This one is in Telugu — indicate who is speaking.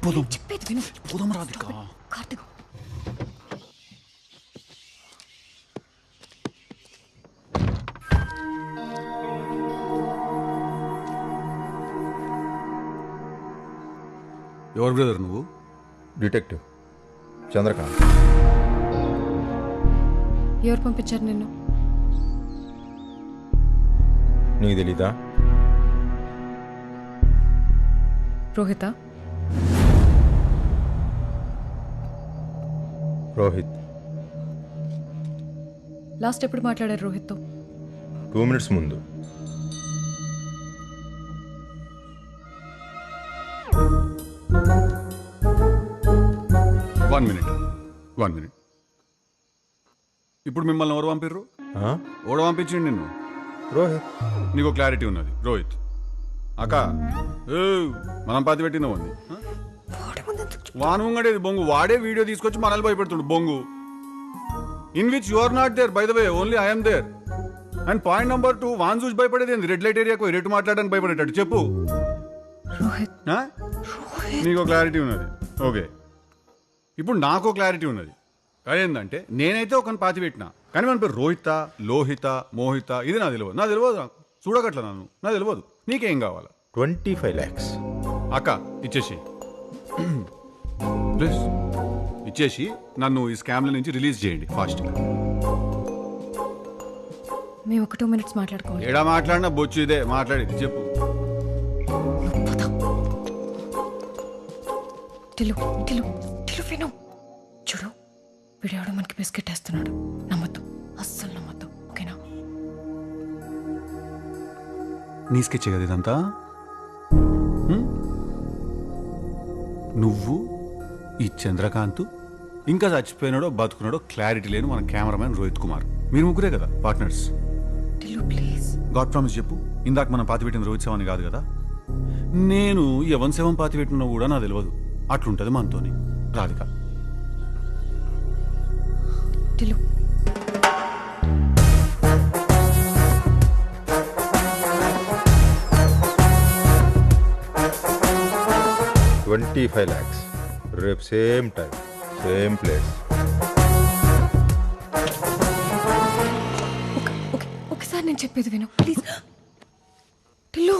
Speaker 1: పోదాం
Speaker 2: చెప్పేది విను.
Speaker 1: పోదాం రాధిక.
Speaker 2: కార్తిక్
Speaker 1: ఎవరు బ్రదర్ నువ్వు?
Speaker 3: డిటెక్టివ్ చంద్రకాంత్.
Speaker 2: ఎవరు పంపించారు నిన్ను?
Speaker 3: నీకు తెలీదా?
Speaker 2: రోహిత.
Speaker 3: రోహిత్.
Speaker 2: లాస్ట్ ఎప్పుడు మాట్లాడారు రోహిత్తో?
Speaker 3: 2 minutes ముందు.
Speaker 1: One minute. ఇప్పుడు మిమ్మల్ని ఎవరు పంపిర్రు?
Speaker 3: ఆ?
Speaker 1: ఓడ పంపించండి నిన్ను.
Speaker 3: రోహిత్.
Speaker 1: నీకు క్లారిటీ ఉన్నది రోహిత్. అక్క మనం పాతి పెట్టిందా ఉంది వాను ఉంగడేది బొంగు. వాడే వీడియో తీసుకొచ్చి మనల్ని భయపెడుతుండు బొంగు. In which you are not there by the way, only I'm there. And point number 2, వాన్ చూసి భయపడేది ఏంది? రెడ్ లైట్ ఏరియాకు రెడ్ మాట్లాడడానికి భయపడేటట్టు చెప్పు.
Speaker 2: రోహిత్.
Speaker 1: నీకు క్లారిటీ ఉన్నది, ఓకే. ఇప్పుడు నాకు క్లారిటీ ఉన్నది. అదేంటంటే నేనైతే ఒకని పాతి పెట్టినా, కానీ మన పేరు రోహిత, లోహిత, మోహిత, ఇది నాకు తెలియదు నాకు. చూడగట్ల నాకు తెలియదు. నీకేం కావాలా?
Speaker 3: 25 lakhs.
Speaker 1: అక్క ఇచ్చేసి ప్లీజ్ ఇచ్చేసి నన్ను ఈ స్కామ్ల నుంచి రిలీజ్ చేయండి ఫాస్ట్గా.
Speaker 2: మేము ఒక 2 minutes మాట్లాడుకోవాలి.
Speaker 1: ఏడా మాట్లాడినా బొచ్చు ఇదే మాట్లాడేది, చెప్పు.
Speaker 2: టిలు టిలు టిలు విను. చూడు, వీడెవడో మనకి బిస్కెట్ వేస్తున్నాడు. నమ్మద్దు, అస్సలు నమ్మద్దు, ఓకేనా?
Speaker 1: నీ స్కెచ్ కదా ఇదంతా? నువ్వు, ఈ చంద్రకాంత్, ఇంకా చచ్చిపోయినాడో బతుకున్నాడో క్లారిటీ లేని మన కెమెరామెన్ రోహిత్ కుమార్, మీరు ముగ్గురే కదా పార్ట్నర్స్?
Speaker 2: టిలు ప్లీజ్.
Speaker 1: గాడ్ ప్రామిస్ చెప్పు, ఇందాక మనం పాతి పెట్టిన రోహిత్ శవాన్ని కాదు కదా? నేను ఎవరి శవం పాతి పెట్టినా కూడా నాకు తెలియదు. అట్లుంటది మనతోని రాధిక.
Speaker 2: టిలు
Speaker 3: 25 lakhs. రేపు సేమ్ టైం, సేమ్ ప్లేస్.
Speaker 2: ఒకసారి నేను చెప్పేది విను ప్లీజ్. టిల్లు